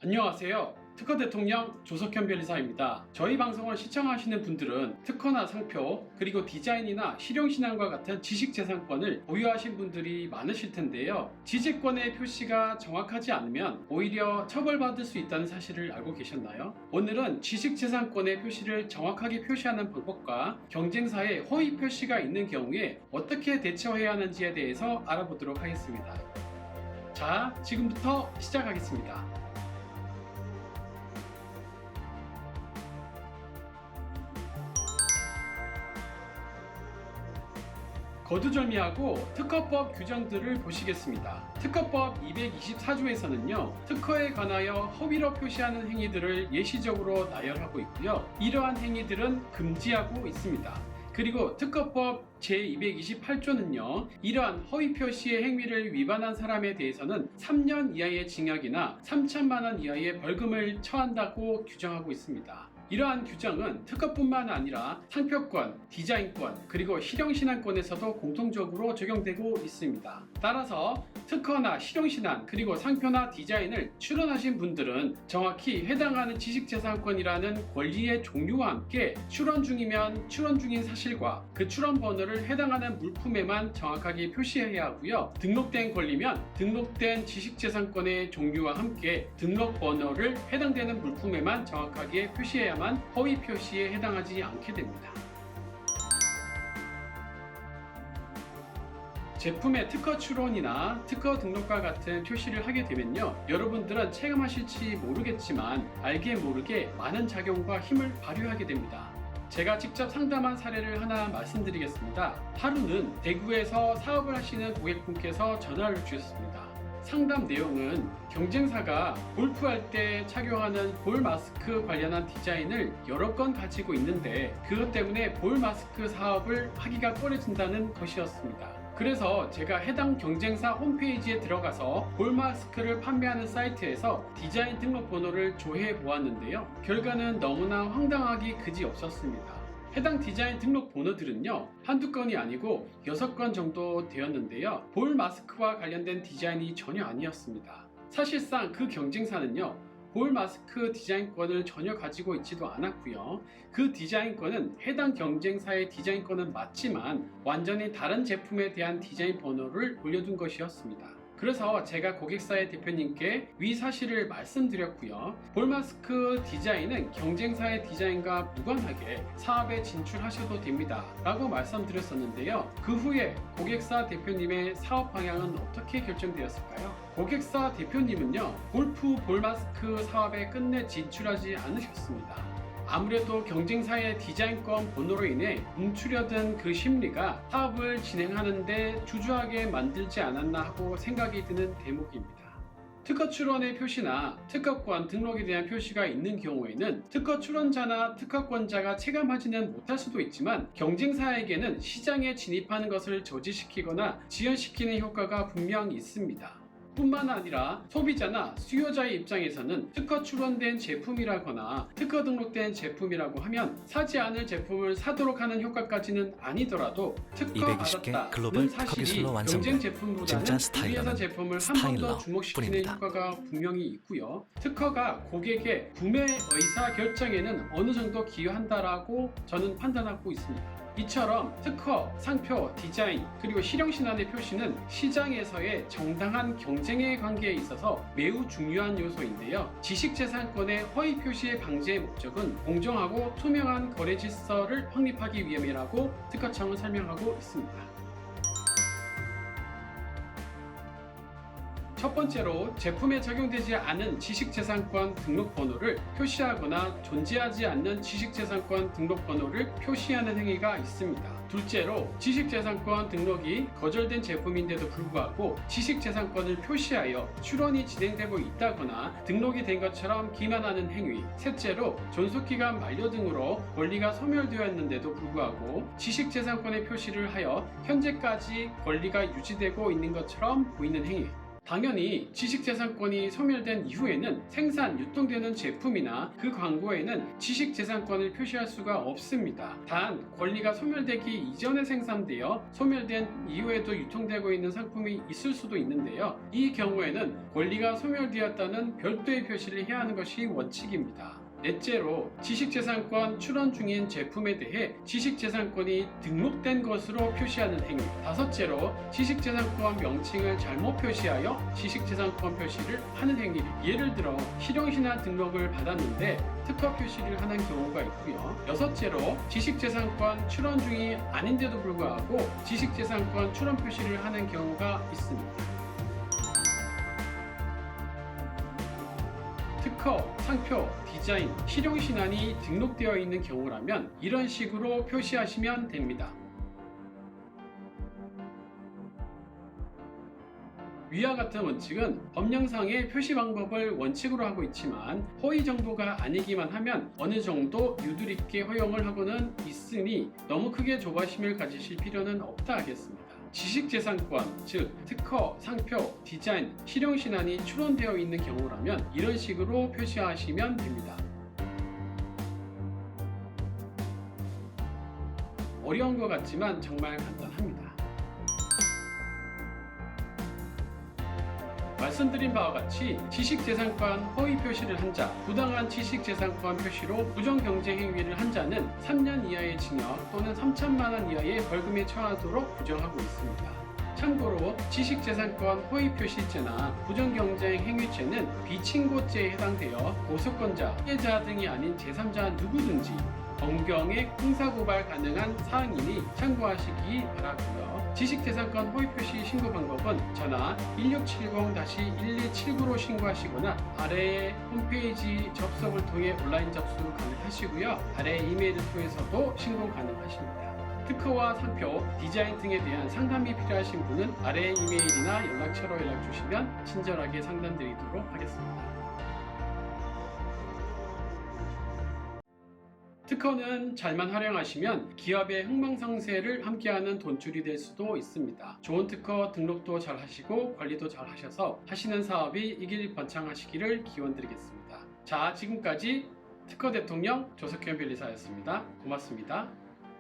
안녕하세요. 특허 대통령 조석현 변리사입니다. 저희 방송을 시청하시는 분들은 특허나 상표, 그리고 디자인이나 실용신안과 같은 지식재산권을 보유하신 분들이 많으실 텐데요. 지식권의 표시가 정확하지 않으면 오히려 처벌받을 수 있다는 사실을 알고 계셨나요? 오늘은 지식재산권의 표시를 정확하게 표시하는 방법과 경쟁사의 허위 표시가 있는 경우에 어떻게 대처해야 하는지에 대해서 알아보도록 하겠습니다. 자, 지금부터 시작하겠습니다. 거두절미하고 특허법 규정들을 보시겠습니다. 특허법 224조에서는요, 특허에 관하여 허위로 표시하는 행위들을 예시적으로 나열하고 있고요. 이러한 행위들은 금지하고 있습니다. 그리고 특허법 제228조는요, 이러한 허위 표시의 행위를 위반한 사람에 대해서는 3년 이하의 징역이나 3천만 원 이하의 벌금을 처한다고 규정하고 있습니다. 이러한 규정은 특허뿐만 아니라 상표권, 디자인권, 그리고 실용신안권에서도 공통적으로 적용되고 있습니다. 따라서 특허나 실용신안, 그리고 상표나 디자인을 출원하신 분들은 정확히 해당하는 지식재산권이라는 권리의 종류와 함께 출원 중이면 출원 중인 사실과 그 출원 번호를 해당하는 물품에만 정확하게 표시해야 하고요. 등록된 권리면 등록된 지식재산권의 종류와 함께 등록 번호를 해당되는 물품에만 정확하게 표시해야만 허위 표시에 해당하지 않게 됩니다. 제품의 특허 출원이나 특허 등록과 같은 표시를 하게 되면요, 여러분들은 체감하실지 모르겠지만 알게 모르게 많은 작용과 힘을 발휘하게 됩니다. 제가 직접 상담한 사례를 하나 말씀드리겠습니다. 하루는 대구에서 사업을 하시는 고객분께서 전화를 주셨습니다. 상담 내용은 경쟁사가 골프할 때 착용하는 볼 마스크 관련한 디자인을 여러 건 가지고 있는데 그것 때문에 볼 마스크 사업을 하기가 꺼려진다는 것이었습니다. 그래서 제가 해당 경쟁사 홈페이지에 들어가서 볼 마스크를 판매하는 사이트에서 디자인 등록 번호를 조회해 보았는데요. 결과는 너무나 황당하기 그지없었습니다. 해당 디자인 등록 번호들은요, 한두 건이 아니고 6건 정도 되었는데요. 볼 마스크와 관련된 디자인이 전혀 아니었습니다. 사실상 그 경쟁사는요, 볼 마스크 디자인권을 전혀 가지고 있지도 않았고요. 그 디자인권은 해당 경쟁사의 디자인권은 맞지만 완전히 다른 제품에 대한 디자인 번호를 올려둔 것이었습니다. 그래서 제가 고객사의 대표님께 위 사실을 말씀드렸고요. 볼마스크 디자인은 경쟁사의 디자인과 무관하게 사업에 진출하셔도 됩니다 라고 말씀드렸었는데요. 그 후에 고객사 대표님의 사업 방향은 어떻게 결정되었을까요? 고객사 대표님은요, 골프 볼마스크 사업에 끝내 진출하지 않으셨습니다. 아무래도 경쟁사의 디자인권 번호로 인해 움츠려든 그 심리가 사업을 진행하는데 주저하게 만들지 않았나 하고 생각이 드는 대목입니다. 특허 출원의 표시나 특허권 등록에 대한 표시가 있는 경우에는 특허 출원자나 특허권자가 체감하지는 못할 수도 있지만 경쟁사에게는 시장에 진입하는 것을 저지시키거나 지연시키는 효과가 분명 있습니다. 뿐만 아니라 소비자나 수요자의 입장에서는 특허 출원된 제품이라거나 특허 등록된 제품이라고 하면 사지 않을 제품을 사도록 하는 효과까지는 아니더라도 특허 받았다는 사실이 경쟁 제품보다는 우리회사 제품을 한 번 더 주목시키는 뿐입니다. 효과가 분명히 있고요. 특허가 고객의 구매 의사 결정에는 어느 정도 기여한다라고 저는 판단하고 있습니다. 이처럼 특허, 상표, 디자인, 그리고 실용신안의 표시는 시장에서의 정당한 경쟁의 관계에 있어서 매우 중요한 요소인데요. 지식재산권의 허위 표시의 방지의 목적은 공정하고 투명한 거래 질서를 확립하기 위함이라고 특허청은 설명하고 있습니다. 첫 번째로 제품에 적용되지 않은 지식재산권 등록번호를 표시하거나 존재하지 않는 지식재산권 등록번호를 표시하는 행위가 있습니다. 둘째로 지식재산권 등록이 거절된 제품인데도 불구하고 지식재산권을 표시하여 출원이 진행되고 있다거나 등록이 된 것처럼 기만하는 행위. 셋째로 존속기간 만료 등으로 권리가 소멸되었는데도 불구하고 지식재산권의 표시를 하여 현재까지 권리가 유지되고 있는 것처럼 보이는 행위. 당연히 지식재산권이 소멸된 이후에는 생산, 유통되는 제품이나 그 광고에는 지식재산권을 표시할 수가 없습니다. 단 권리가 소멸되기 이전에 생산되어 소멸된 이후에도 유통되고 있는 상품이 있을 수도 있는데요. 이 경우에는 권리가 소멸되었다는 별도의 표시를 해야 하는 것이 원칙입니다. 넷째로 지식재산권 출원 중인 제품에 대해 지식재산권이 등록된 것으로 표시하는 행위. 다섯째로 지식재산권 명칭을 잘못 표시하여 지식재산권 표시를 하는 행위. 예를 들어 실용신안 등록을 받았는데 특허 표시를 하는 경우가 있고요. 여섯째로 지식재산권 출원 중이 아닌데도 불구하고 지식재산권 출원 표시를 하는 경우가 있습니다. 특허, 상표, 디자인, 실용신안이 등록되어 있는 경우라면 이런 식으로 표시하시면 됩니다. 위와 같은 원칙은 법령상의 표시 방법을 원칙으로 하고 있지만 허위 정도가 아니기만 하면 어느 정도 유도리 있게 허용을 하고는 있으니 너무 크게 조바심을 가지실 필요는 없다 하겠습니다. 지식재산권, 즉 특허, 상표, 디자인, 실용신안이 출원되어 있는 경우라면 이런 식으로 표시하시면 됩니다. 어려운 것 같지만 정말 간단합니다. 말씀드린 바와 같이 지식재산권 허위 표시를 한 자, 부당한 지식재산권 표시로 부정경제 행위를 한 자는 3년 이하의 징역 또는 3천만 원 이하의 벌금에 처하도록 규정하고 있습니다. 참고로 지식재산권 허위 표시죄나 부정경쟁 행위죄는 비친고죄에 해당되어 고소권자, 피해자 등이 아닌 제3자 누구든지 법경에 형사고발 가능한 사항이니 참고하시기 바라고요. 지식재산권 허위 표시 신고 방법은 전화 1670-1279로 신고하시거나 아래의 홈페이지 접속을 통해 온라인 접수 가능하시고요. 아래 이메일을 통해서도 신고 가능하십니다. 특허와 상표, 디자인 등에 대한 상담이 필요하신 분은 아래 이메일이나 연락처로 연락 주시면 친절하게 상담드리도록 하겠습니다. 특허는 잘만 활용하시면 기업의 흥망성쇠를 함께하는 돈줄이 될 수도 있습니다. 좋은 특허 등록도 잘 하시고 관리도 잘 하셔서 하시는 사업이 이길번창하시기를 기원드리겠습니다. 자, 지금까지 특허 대통령 조석현 변리사였습니다. 고맙습니다.